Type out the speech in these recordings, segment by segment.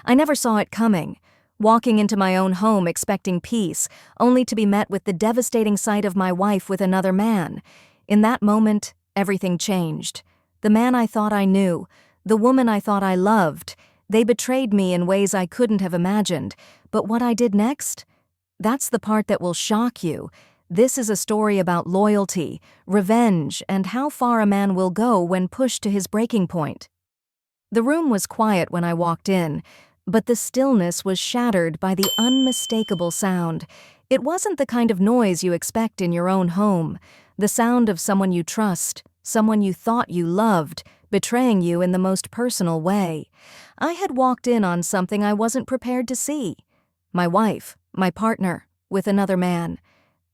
I never saw it coming. Walking into my own home expecting peace, only to be met with the devastating sight of my wife with another man. In that moment, everything changed. The man I thought I knew, the woman I thought I loved, they betrayed me in ways I couldn't have imagined. But what I did next? That's the part that will shock you. This is a story about loyalty, revenge, and how far a man will go when pushed to his breaking point. The room was quiet when I walked in, but the stillness was shattered by the unmistakable sound. It wasn't the kind of noise you expect in your own home. The sound of someone you trust, someone you thought you loved, betraying you in the most personal way. I had walked in on something I wasn't prepared to see. My wife, my partner, with another man.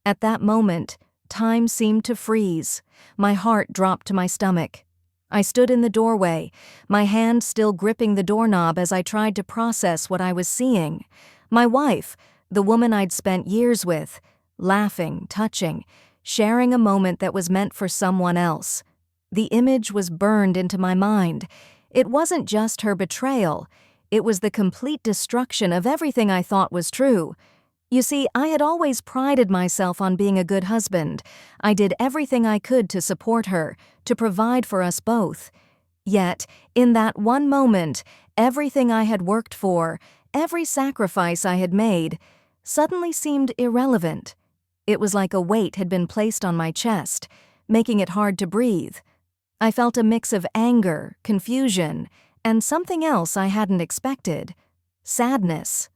At that moment, time seemed to freeze. My heart dropped to my stomach. I stood in the doorway, my hand still gripping the doorknob as I tried to process what I was seeing. My wife, the woman I'd spent years with, laughing, touching, sharing a moment that was meant for someone else. The image was burned into my mind. It wasn't just her betrayal. It was the complete destruction of everything I thought was true. You see, I had always prided myself on being a good husband. I did everything I could to support her, to provide for us both. Yet, in that one moment, everything I had worked for, every sacrifice I had made, suddenly seemed irrelevant. It was like a weight had been placed on my chest, making it hard to breathe. I felt a mix of anger, confusion, and something else I hadn't expected: sadness.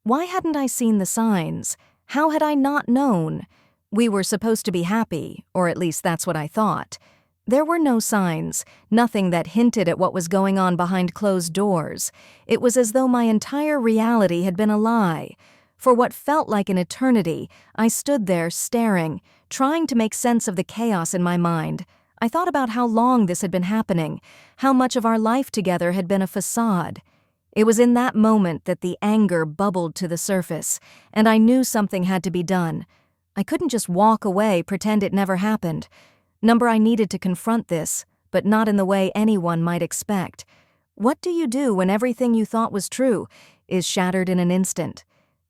Why hadn't I seen the signs? How had I not known? We were supposed to be happy, or at least that's what I thought. There were no signs, nothing that hinted at what was going on behind closed doors. It was as though my entire reality had been a lie. For what felt like an eternity, I stood there staring, trying to make sense of the chaos in my mind. I thought about how long this had been happening, how much of our life together had been a facade. It was in that moment that the anger bubbled to the surface, and I knew something had to be done. I couldn't just walk away, pretend it never happened. I needed to confront this, but not in the way anyone might expect. What do you do when everything you thought was true is shattered in an instant?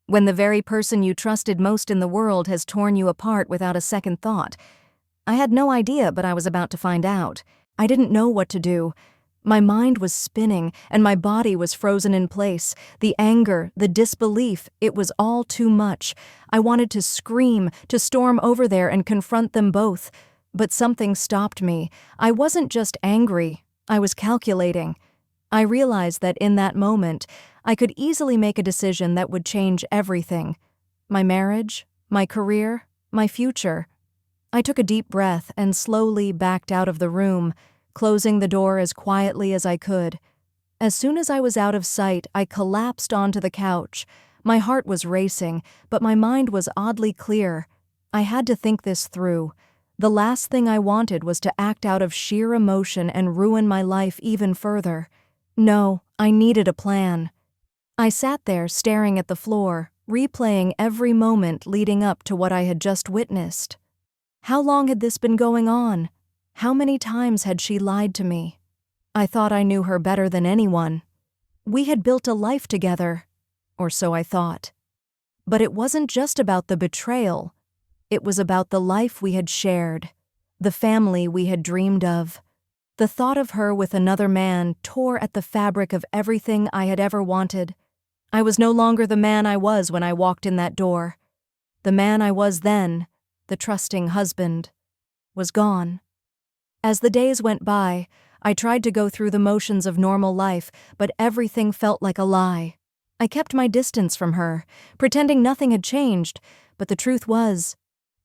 When the very person you trusted most in the world has torn you apart without a second thought? I had no idea, but I was about to find out. I didn't know what to do. My mind was spinning, and my body was frozen in place. The anger, the disbelief, it was all too much. I wanted to scream, to storm over there and confront them both. But something stopped me. I wasn't just angry, I was calculating. I realized that in that moment, I could easily make a decision that would change everything. My marriage, my career, my future. I took a deep breath and slowly backed out of the room, closing the door as quietly as I could. As soon as I was out of sight, I collapsed onto the couch. My heart was racing, but my mind was oddly clear. I had to think this through. The last thing I wanted was to act out of sheer emotion and ruin my life even further. No, I needed a plan. I sat there staring at the floor, replaying every moment leading up to what I had just witnessed. How long had this been going on? How many times had she lied to me? I thought I knew her better than anyone. We had built a life together, or so I thought. But it wasn't just about the betrayal. It was about the life we had shared, the family we had dreamed of. The thought of her with another man tore at the fabric of everything I had ever wanted. I was no longer the man I was when I walked in that door. The man I was then, the trusting husband, was gone. As the days went by, I tried to go through the motions of normal life, but everything felt like a lie. I kept my distance from her, pretending nothing had changed, but the truth was,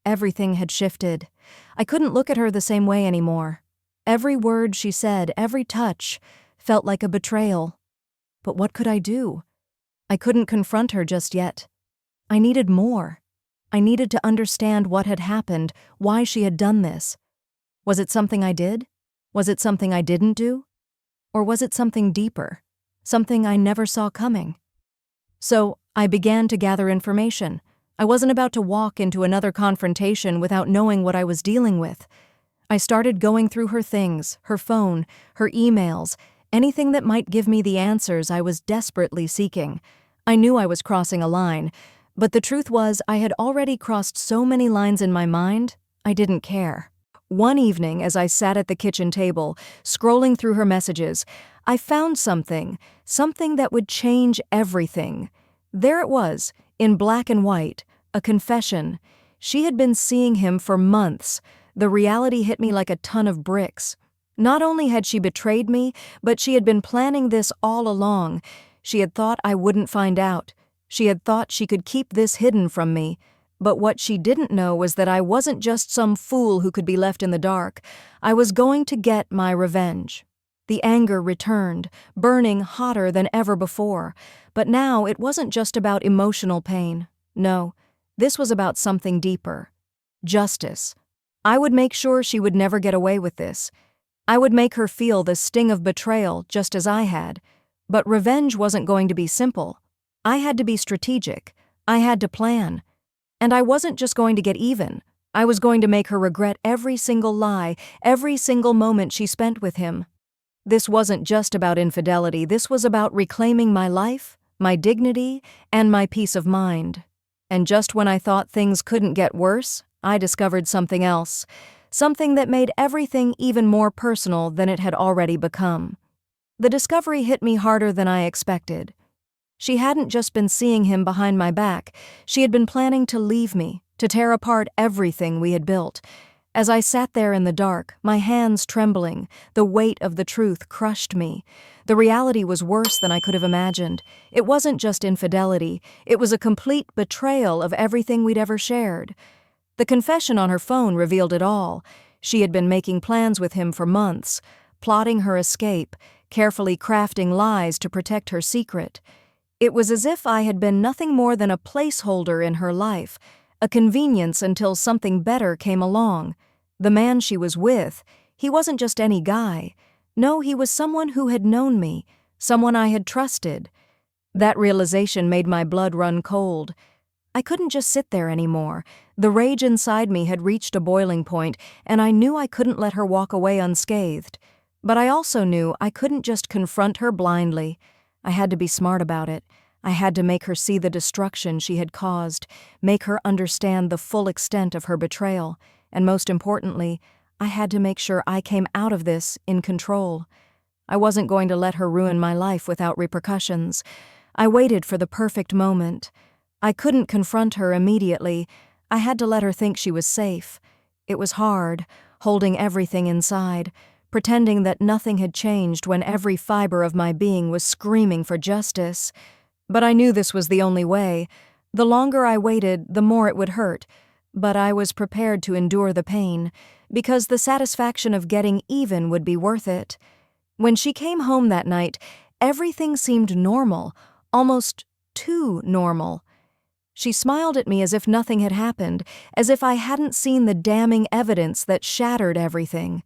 everything had shifted. I couldn't look at her the same way anymore. Every word she said, every touch, felt like a betrayal. But what could I do? I couldn't confront her just yet. I needed more. I needed to understand what had happened, why she had done this. Was it something I did? Was it something I didn't do? Or was it something deeper, something I never saw coming? So I began to gather information. I wasn't about to walk into another confrontation without knowing what I was dealing with. I started going through her things, her phone, her emails, anything that might give me the answers I was desperately seeking. I knew I was crossing a line, but the truth was I had already crossed so many lines in my mind, I didn't care. One evening, as I sat at the kitchen table, scrolling through her messages, I found something that would change everything. There it was, in black and white, a confession. She had been seeing him for months. The reality hit me like a ton of bricks. Not only had she betrayed me, but she had been planning this all along. She had thought I wouldn't find out. She had thought she could keep this hidden from me. But what she didn't know was that I wasn't just some fool who could be left in the dark. I was going to get my revenge. The anger returned, burning hotter than ever before. But now it wasn't just about emotional pain. No, this was about something deeper. Justice. I would make sure she would never get away with this. I would make her feel the sting of betrayal just as I had. But revenge wasn't going to be simple. I had to be strategic. I had to plan. And I wasn't just going to get even. I was going to make her regret every single lie, every single moment she spent with him. This wasn't just about infidelity. This was about reclaiming my life, my dignity, and my peace of mind. And just when I thought things couldn't get worse, I discovered something else. Something that made everything even more personal than it had already become. The discovery hit me harder than I expected. She hadn't just been seeing him behind my back. She had been planning to leave me, to tear apart everything we had built. As I sat there in the dark, my hands trembling, the weight of the truth crushed me. The reality was worse than I could have imagined. It wasn't just infidelity. It was a complete betrayal of everything we'd ever shared. The confession on her phone revealed it all. She had been making plans with him for months, plotting her escape, carefully crafting lies to protect her secret. It was as if I had been nothing more than a placeholder in her life, a convenience until something better came along. The man she was with, he wasn't just any guy. No, he was someone who had known me, someone I had trusted. That realization made my blood run cold. I couldn't just sit there anymore. The rage inside me had reached a boiling point, and I knew I couldn't let her walk away unscathed. But I also knew I couldn't just confront her blindly. I had to be smart about it. I had to make her see the destruction she had caused, make her understand the full extent of her betrayal, and most importantly, I had to make sure I came out of this in control. I wasn't going to let her ruin my life without repercussions. I waited for the perfect moment. I couldn't confront her immediately. I had to let her think she was safe. It was hard, holding everything inside, pretending that nothing had changed when every fiber of my being was screaming for justice. But I knew this was the only way. The longer I waited, the more it would hurt. But I was prepared to endure the pain, because the satisfaction of getting even would be worth it. When she came home that night, everything seemed normal, almost too normal. She smiled at me as if nothing had happened, as if I hadn't seen the damning evidence that shattered everything.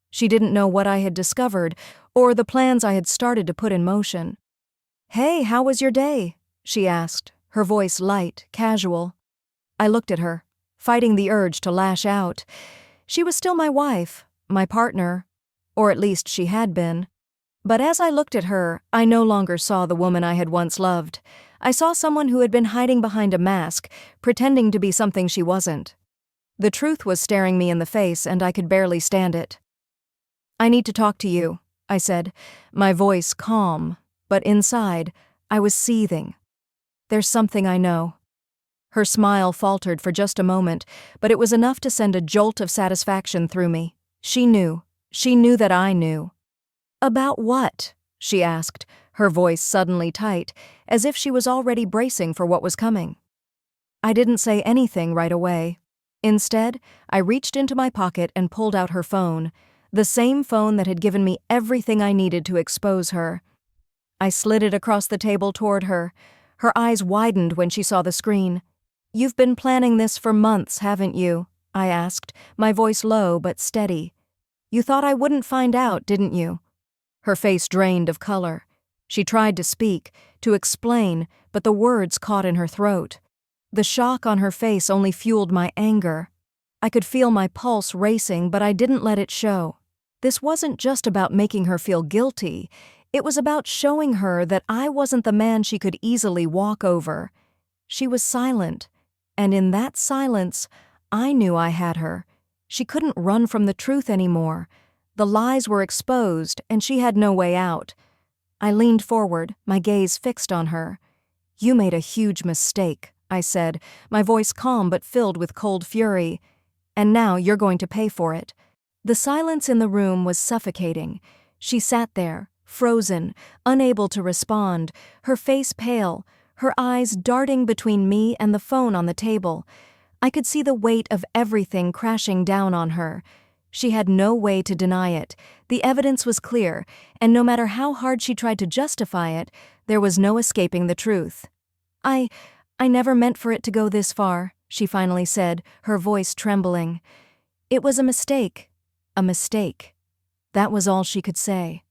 She didn't know what I had discovered, or the plans I had started to put in motion. "Hey, how was your day?" she asked, her voice light, casual. I looked at her, fighting the urge to lash out. She was still my wife, my partner, or at least she had been. But as I looked at her, I no longer saw the woman I had once loved. I saw someone who had been hiding behind a mask, pretending to be something she wasn't. The truth was staring me in the face, and I could barely stand it. "I need to talk to you," I said, my voice calm, but inside, I was seething. "There's something I know." Her smile faltered for just a moment, but it was enough to send a jolt of satisfaction through me. She knew. She knew that I knew. "About what?" she asked, her voice suddenly tight, as if she was already bracing for what was coming. I didn't say anything right away. Instead, I reached into my pocket and pulled out her phone, the same phone that had given me everything I needed to expose her. I slid it across the table toward her. Her eyes widened when she saw the screen. "You've been planning this for months, haven't you?" I asked, my voice low but steady. "You thought I wouldn't find out, didn't you?" Her face drained of color. She tried to speak, to explain, but the words caught in her throat. The shock on her face only fueled my anger. I could feel my pulse racing, but I didn't let it show. This wasn't just about making her feel guilty. It was about showing her that I wasn't the man she could easily walk over. She was silent, and in that silence, I knew I had her. She couldn't run from the truth anymore. The lies were exposed, and she had no way out. I leaned forward, my gaze fixed on her. "You made a huge mistake," I said, my voice calm but filled with cold fury. "And now you're going to pay for it." The silence in the room was suffocating. She sat there, frozen, unable to respond, her face pale, her eyes darting between me and the phone on the table. I could see the weight of everything crashing down on her. She had no way to deny it. The evidence was clear, and no matter how hard she tried to justify it, there was no escaping the truth. I never meant for it to go this far," she finally said, her voice trembling. "It was a mistake. A mistake." That was all she could say.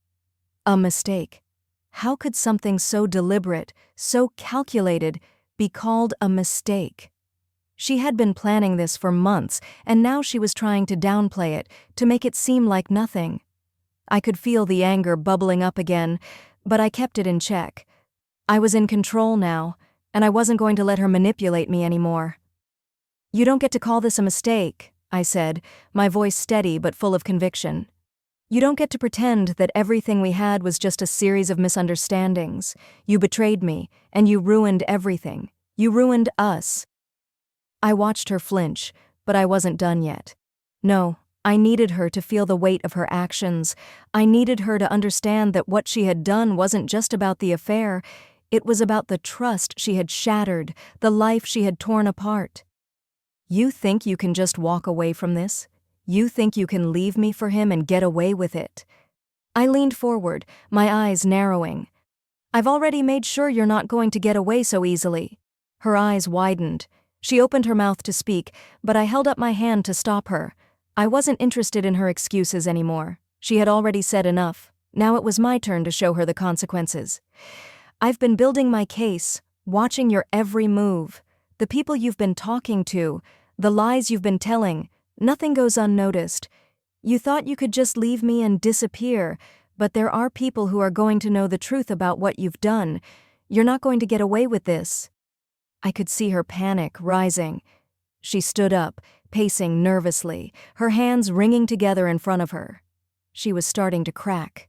A mistake. How could something so deliberate, so calculated, be called a mistake? She had been planning this for months, and now she was trying to downplay it, to make it seem like nothing. I could feel the anger bubbling up again, but I kept it in check. I was in control now, and I wasn't going to let her manipulate me anymore. "You don't get to call this a mistake," I said, my voice steady but full of conviction. "You don't get to pretend that everything we had was just a series of misunderstandings. You betrayed me, and you ruined everything. You ruined us." I watched her flinch, but I wasn't done yet. No, I needed her to feel the weight of her actions. I needed her to understand that what she had done wasn't just about the affair. It was about the trust she had shattered, the life she had torn apart. "You think you can just walk away from this? You think you can leave me for him and get away with it?" I leaned forward, my eyes narrowing. "I've already made sure you're not going to get away so easily." Her eyes widened. She opened her mouth to speak, but I held up my hand to stop her. I wasn't interested in her excuses anymore. She had already said enough. Now it was my turn to show her the consequences. "I've been building my case, watching your every move. The people you've been talking to, the lies you've been telling, nothing goes unnoticed. You thought you could just leave me and disappear, but there are people who are going to know the truth about what you've done. You're not going to get away with this." I could see her panic rising. She stood up, pacing nervously, her hands wringing together in front of her. She was starting to crack.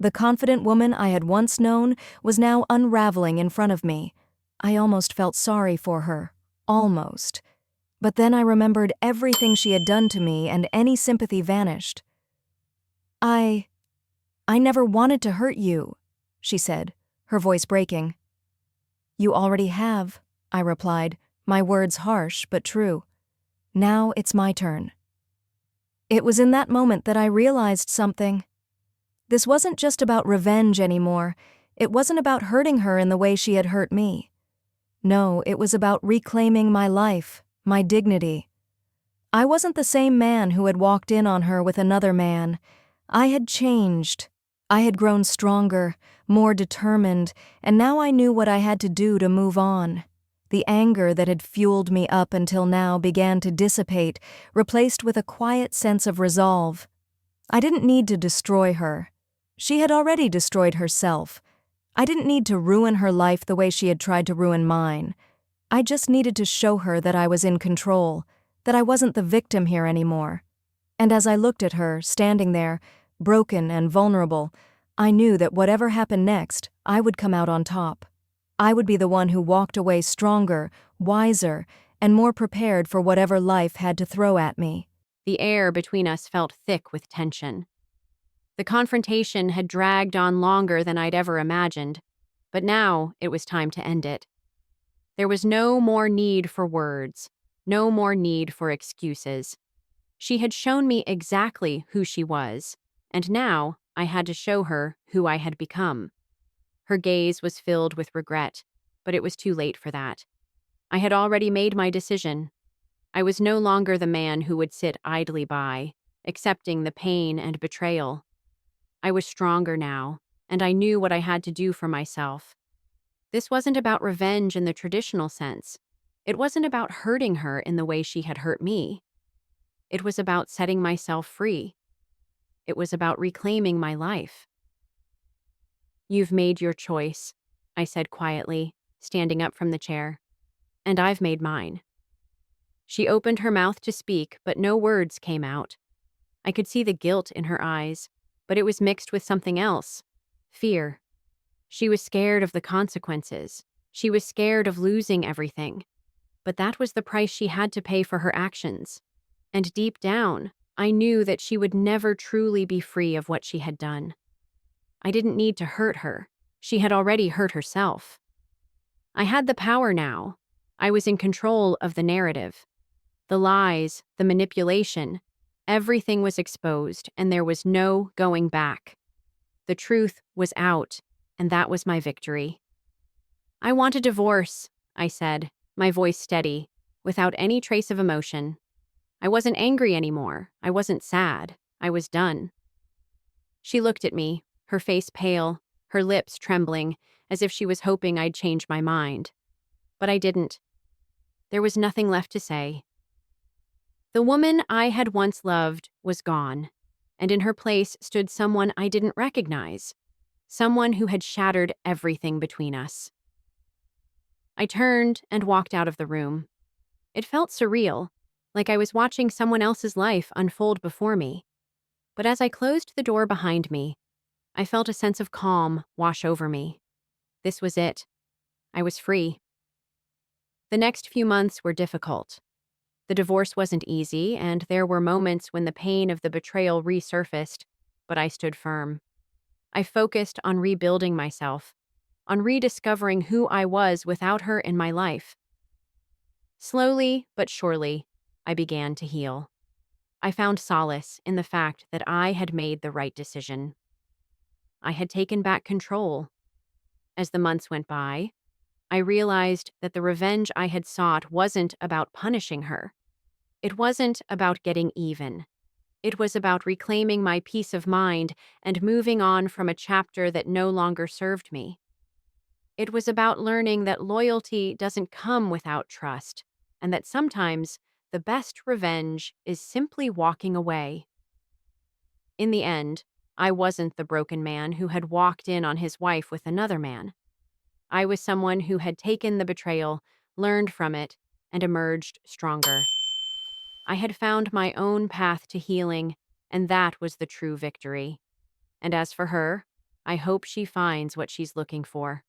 The confident woman I had once known was now unraveling in front of me. I almost felt sorry for her. Almost. But then I remembered everything she had done to me, and any sympathy vanished. I never wanted to hurt you," she said, her voice breaking. "You already have," I replied, my words harsh but true. "Now it's my turn." It was in that moment that I realized something. This wasn't just about revenge anymore. It wasn't about hurting her in the way she had hurt me. No, it was about reclaiming my life, my dignity. I wasn't the same man who had walked in on her with another man. I had changed. I had grown stronger, more determined, and now I knew what I had to do to move on. The anger that had fueled me up until now began to dissipate, replaced with a quiet sense of resolve. I didn't need to destroy her. She had already destroyed herself. I didn't need to ruin her life the way she had tried to ruin mine. I just needed to show her that I was in control, that I wasn't the victim here anymore. And as I looked at her, standing there, broken and vulnerable, I knew that whatever happened next, I would come out on top. I would be the one who walked away stronger, wiser, and more prepared for whatever life had to throw at me. The air between us felt thick with tension. The confrontation had dragged on longer than I'd ever imagined, but now it was time to end it. There was no more need for words, no more need for excuses. She had shown me exactly who she was, and now I had to show her who I had become. Her gaze was filled with regret, but it was too late for that. I had already made my decision. I was no longer the man who would sit idly by, accepting the pain and betrayal. I was stronger now, and I knew what I had to do for myself. This wasn't about revenge in the traditional sense. It wasn't about hurting her in the way she had hurt me. It was about setting myself free. It was about reclaiming my life. "You've made your choice," I said quietly, standing up from the chair. "And I've made mine." She opened her mouth to speak, but no words came out. I could see the guilt in her eyes, but it was mixed with something else: fear. She was scared of the consequences. She was scared of losing everything. But that was the price she had to pay for her actions. And deep down, I knew that she would never truly be free of what she had done. I didn't need to hurt her. She had already hurt herself. I had the power now. I was in control of the narrative. The lies, the manipulation, everything was exposed, and there was no going back. The truth was out, and that was my victory. "I want a divorce," I said, my voice steady, without any trace of emotion. I wasn't angry anymore. I wasn't sad. I was done. She looked at me, her face pale, her lips trembling, as if she was hoping I'd change my mind. But I didn't. There was nothing left to say. The woman I had once loved was gone, and in her place stood someone I didn't recognize, someone who had shattered everything between us. I turned and walked out of the room. It felt surreal, like I was watching someone else's life unfold before me. But as I closed the door behind me, I felt a sense of calm wash over me. This was it. I was free. The next few months were difficult. The divorce wasn't easy, and there were moments when the pain of the betrayal resurfaced, but I stood firm. I focused on rebuilding myself, on rediscovering who I was without her in my life. Slowly but surely, I began to heal. I found solace in the fact that I had made the right decision. I had taken back control. As the months went by, I realized that the revenge I had sought wasn't about punishing her. It wasn't about getting even. It was about reclaiming my peace of mind and moving on from a chapter that no longer served me. It was about learning that loyalty doesn't come without trust, and that sometimes the best revenge is simply walking away. In the end, I wasn't the broken man who had walked in on his wife with another man. I was someone who had taken the betrayal, learned from it, and emerged stronger. I had found my own path to healing, and that was the true victory. And as for her, I hope she finds what she's looking for.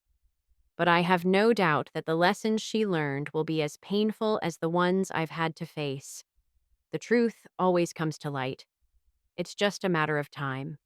But I have no doubt that the lessons she learned will be as painful as the ones I've had to face. The truth always comes to light. It's just a matter of time.